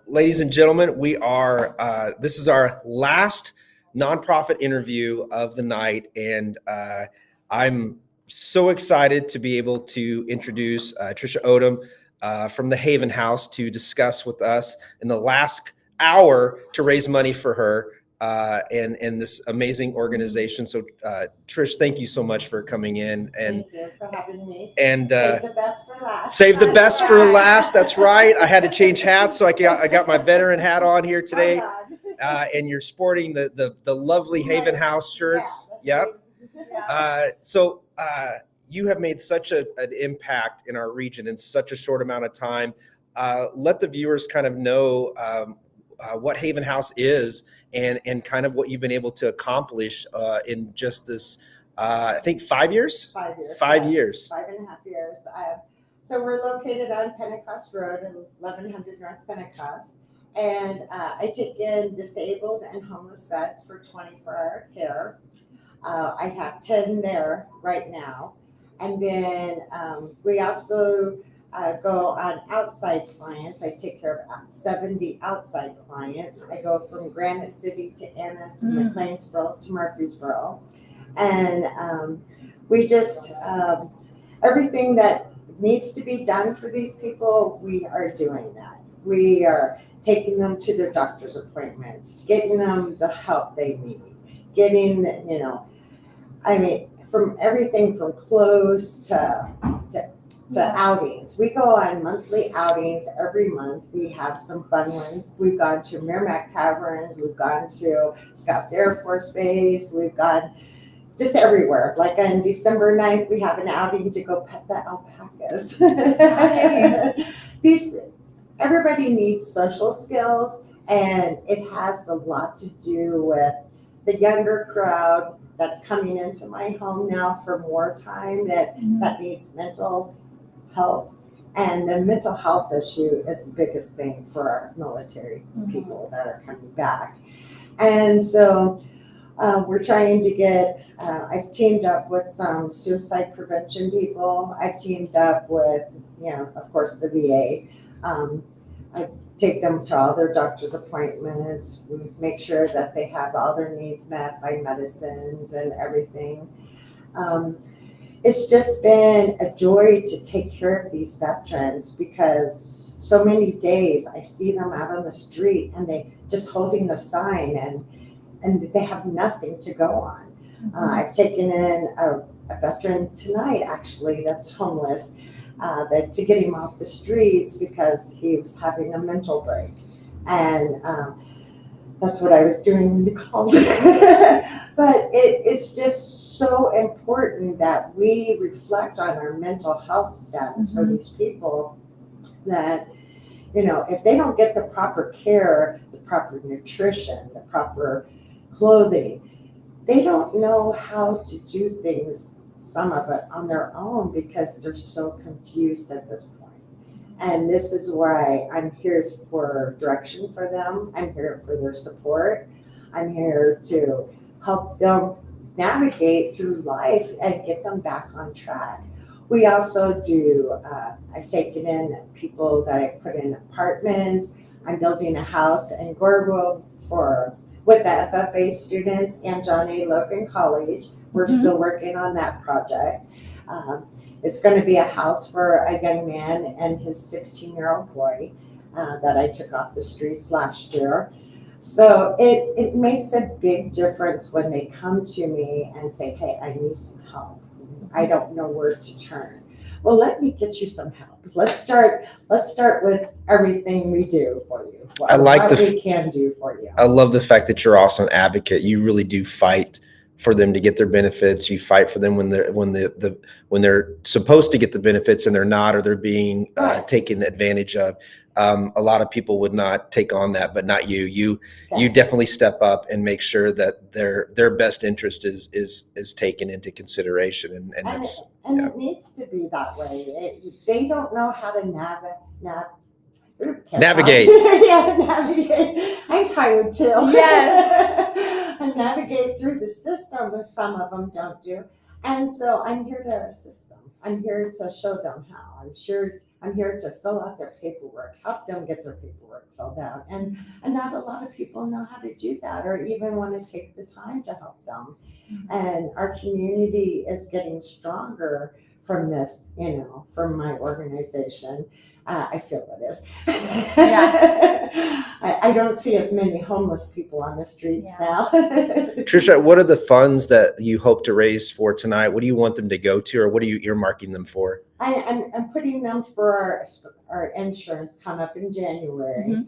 Ladies and gentlemen, this is our last nonprofit interview of the night, and I'm so excited to be able to introduce Trisha Odum from the Haven House to discuss with us in the last hour to raise money for her and this amazing organization. So Trish, thank you so much for coming in. And thank you for having me. And save the best for last. Save the best for last. That's right. I had to change hats, so I got my veteran hat on here today. And you're sporting the lovely Haven House shirts. Yep. So you have made such an impact in our region in such a short amount of time. Let the viewers kind of know what Haven House is and kind of what you've been able to accomplish in just this, I think 5 years? 5 years. 5 yes. years. 5.5 years. So we're located on Pentecost Road in 1100 North Pentecost. And I take in disabled and homeless vets for 24-hour care. I have 10 there right now. And then we also go on outside clients. I take care of 70 outside clients. I go from Granite City to Anna to McLeansboro to Murfreesboro. And we just, everything that needs to be done for these people, we are doing that. We are taking them to their doctor's appointments, getting them the help they need, getting, from everything from clothes to outings. We go on monthly outings every month. We have some fun ones. We've gone to Merrimack Caverns. We've gone to Scotts Air Force Base. We've gone just everywhere. Like on December 9th, we have an outing to go pet the alpacas. Nice. Everybody needs social skills, and it has a lot to do with the younger crowd that's coming into my home now for more time that needs mental help. And the mental health issue is the biggest thing for our military people that are coming back. And so we're trying to get, I've teamed up with some suicide prevention people. I've teamed up with, of course, the VA. I take them to all their doctor's appointments. We make sure that they have all their needs met by medicines and everything. It's just been a joy to take care of these veterans because so many days I see them out on the street and they just holding the sign and they have nothing to go on. I've taken in a veteran tonight, actually, that's homeless, to get him off the streets because he was having a mental break. And that's what I was doing when you called. But it's just so important that we reflect on our mental health status for these people that, if they don't get the proper care, the proper nutrition, the proper clothing, they don't know how to do things, some of it on their own, because they're so confused at this point. And this is why I'm here for direction for them. I'm here for their support. I'm here to help them navigate through life and get them back on track. We also do, I've taken in people that I put in apartments. I'm building a house in Goreville with the FFA students and John A. Logan College. We're still working on that project. It's going to be a house for a young man and his 16-year-old boy that I took off the streets last year. So it makes a big difference when they come to me and say, hey, I need some help. I don't know where to turn. Well, let me get you some help. Let's start with everything we do for you. What we can do for you. I love the fact that you're also an advocate. You really do fight for them to get their benefits. You fight for them when they're supposed to get the benefits and they're not, or they're being taken advantage of. A lot of people would not take on that, but not you. You definitely step up and make sure that their best interest is taken into consideration, and it needs to be that way. They don't know how to navigate. Yeah, navigate. I'm tired too. Yes. And navigate through the system, which some of them don't do. And so I'm here to assist them. I'm here to show them how. I'm I'm here to fill out their paperwork, help them get their paperwork filled out. And not a lot of people know how to do that or even want to take the time to help them. And our community is getting stronger from this, from my organization. I feel it is. I don't see as many homeless people on the streets now. Trisha, what are the funds that you hope to raise for tonight? What do you want them to go to, or what are you earmarking them for? I'm putting them for our insurance come up in January.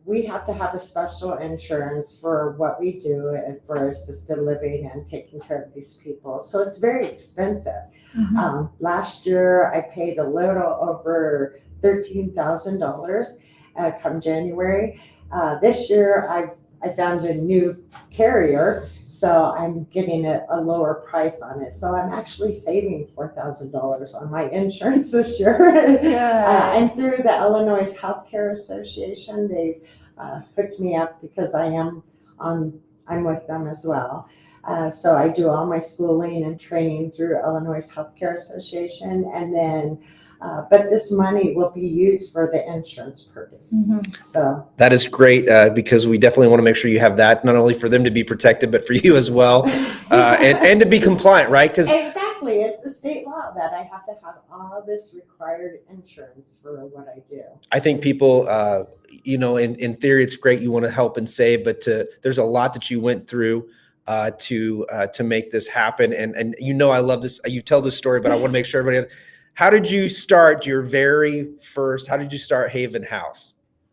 We have to have a special insurance for what we do and for assisted living and taking care of these people. So it's very expensive. Last year I paid a little over $13,000 come January. This year I found a new carrier, so I'm getting a lower price on it. So I'm actually saving $4,000 on my insurance this year. And through the Illinois Healthcare Association, they've hooked me up because I'm with them as well. So I do all my schooling and training through Illinois Healthcare Association, and then but this money will be used for the insurance purpose. So that is great because we definitely want to make sure you have that, not only for them to be protected, but for you as well, and to be compliant, right? Because exactly, it's the state law that I have to have all this required insurance for what I do. I think people, in theory, it's great. You want to help and save, but there's a lot that you went through to make this happen. And I love this. You tell this story, but I want to make sure everybody. How did you start how did you start Haven House?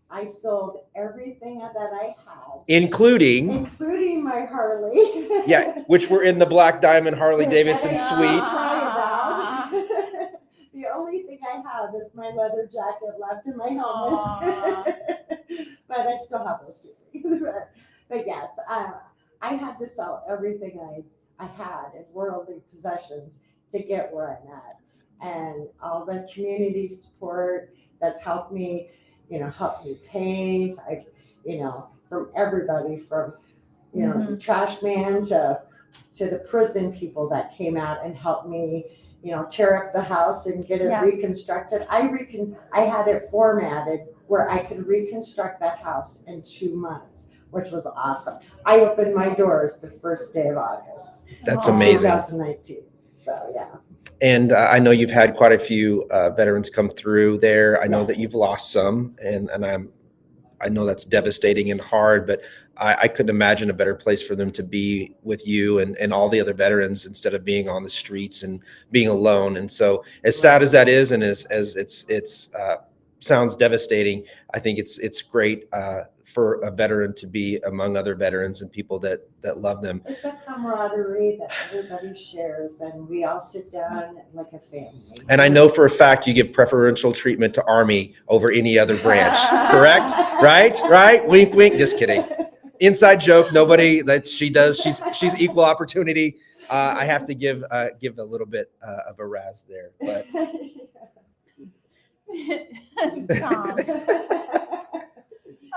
I sold everything that I had. Including my Harley. Yeah, which were in the Black Diamond Harley Davidson suite. The only thing I have is my leather jacket left in my helmet. But I still have those two things. But yes, I had to sell everything I had in worldly possessions to get where I'm at. And all the community support that's helped me, help me paint. From everybody, from the trash man to the prison people that came out and helped me, tear up the house and get it reconstructed. I had it formatted where I could reconstruct that house in 2 months, which was awesome. I opened my doors the first day of August. That's amazing. 2019. So yeah. And I know you've had quite a few veterans come through there. I know that you've lost some, and I know that's devastating and hard, but I couldn't imagine a better place for them to be with you and all the other veterans instead of being on the streets and being alone. And so as sad as that is, and as it's sounds devastating, I think it's great for a veteran to be among other veterans and people that love them. It's a camaraderie that everybody shares, and we all sit down like a family. And I know for a fact you give preferential treatment to Army over any other branch, correct? Right? Wink, wink. Just kidding. Inside joke. Nobody that she does. She's equal opportunity. I have to give a little bit of a razz there, but. Tom.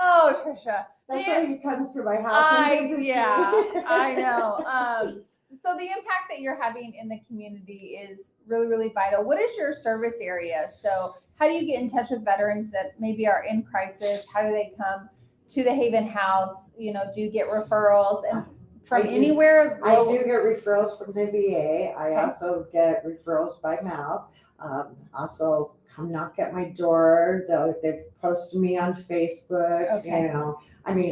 Oh, Trisha. That's why he comes to my house. I know. So the impact that you're having in the community is really, really vital. What is your service area? So how do you get in touch with veterans that maybe are in crisis? How do they come to the Haven House? Do you get referrals and from anywhere? I do get referrals from the VA. I also get referrals by mouth. Also come knock at my door. They've posted me on Facebook,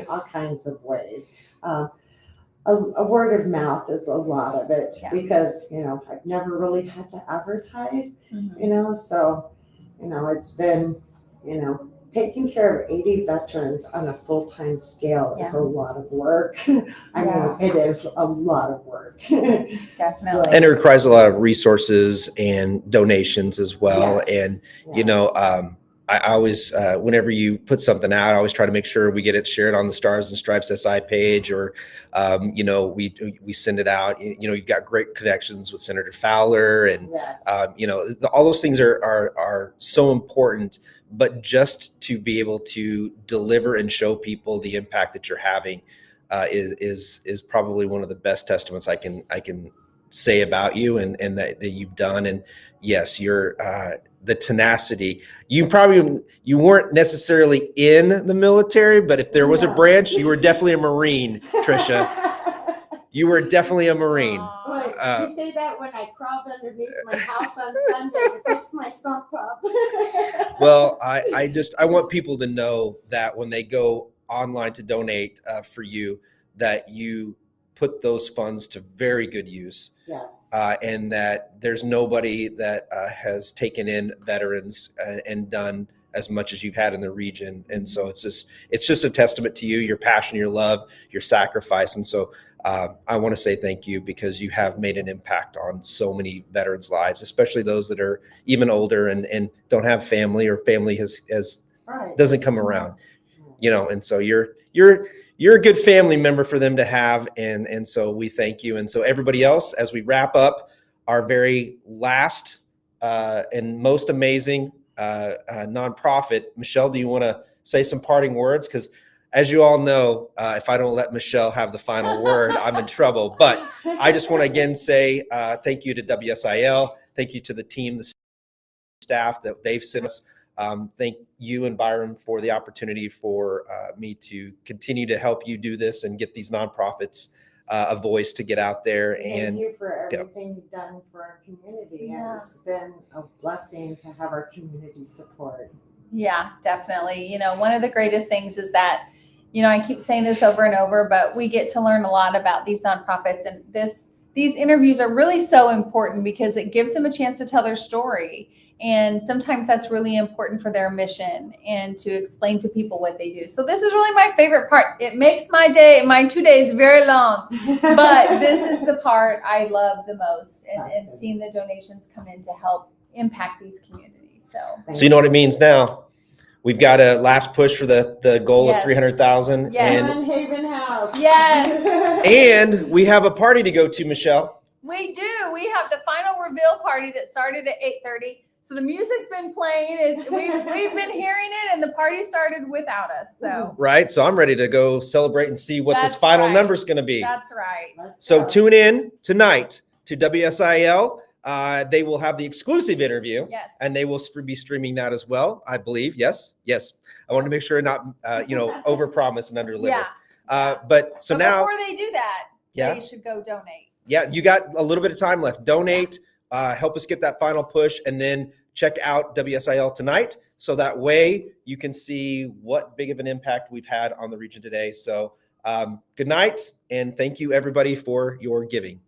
all kinds of ways. A word of mouth is a lot of it because, I've never really had to advertise, so, it's been, taking care of 80 veterans on a full-time scale is a lot of work. I mean, it is a lot of work. Definitely. And it requires a lot of resources and donations as well. And, I always, whenever you put something out, I always try to make sure we get it shared on the Stars and Stripes SI page, or, we send it out. You've got great connections with Senator Fowler, and, all those things are so important. But just to be able to deliver and show people the impact that you're having is probably one of the best testaments I can say about you and that you've done. And yes, your the tenacity. You weren't necessarily in the military, but if there was a No. branch, you were definitely a Marine, Trisha. You were definitely a Marine. Aw. Wait, you say that when I crawled underneath my house on Sunday to fix my sump pump. Well, I want people to know that when they go online to donate for you, that you put those funds to very good use. Yes. And that there's nobody that has taken in veterans and done as much as you've had in the region. And so it's just a testament to you, your passion, your love, your sacrifice. And so I want to say thank you, because you have made an impact on so many veterans' lives, especially those that are even older and don't have family, or family has Right. doesn't come around, and so you're a good family member for them to have. And so we thank you. And so everybody else, as we wrap up our very last and most amazing nonprofit, Michelle, do you want to say some parting words? Because as you all know, if I don't let Michelle have the final word, I'm in trouble. But I just want to again say thank you to WSIL. Thank you to the team, the staff that they've sent us. Thank you and Byron for the opportunity for me to continue to help you do this and get these nonprofits a voice to get out there. And thank you for everything you've done for our community. Yeah. It's been a blessing to have our community support. Yeah, definitely. One of the greatest things is that, I keep saying this over and over, but we get to learn a lot about these nonprofits, and these interviews are really so important because it gives them a chance to tell their story. And sometimes that's really important for their mission and to explain to people what they do. So this is really my favorite part. It makes my 2 days very long, but this is the part I love the most, and seeing the donations come in to help impact these communities. So you know what it means now. We've got a last push for the goal of Yes. 300,000. Yes. One Haven House. Yes. And we have a party to go to, Michelle. We do. We have the final reveal party that started at 8:30. So the music's been playing. We've been hearing it, and the party started without us. So Right. So I'm ready to go celebrate and see what this That's final right. number is going to be. that's right. So tune in tonight to WSIL. They will have the exclusive interview. Yes. And they will be streaming that as well, I believe. Yes. I want to make sure not, overpromise and underdeliver. Yeah. But now, before they do that, Yeah. they should go donate. yeah, you got a little bit of time left. Donate, help us get that final push, and then check out WSIL tonight. So that way you can see what big of an impact we've had on the region today. So good night, and thank you everybody for your giving.